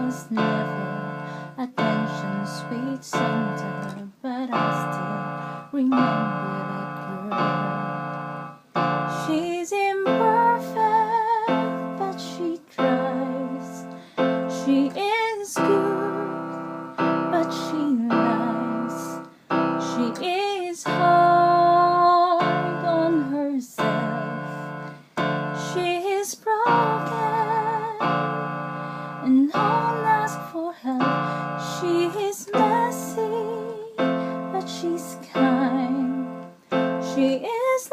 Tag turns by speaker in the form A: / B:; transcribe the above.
A: was never attention sweet center, but I still remember that girl. She's imperfect, but she tries. She is good, but she lies. She is hard on herself. She is broken and don't ask for help. She is messy, but she's kind. She is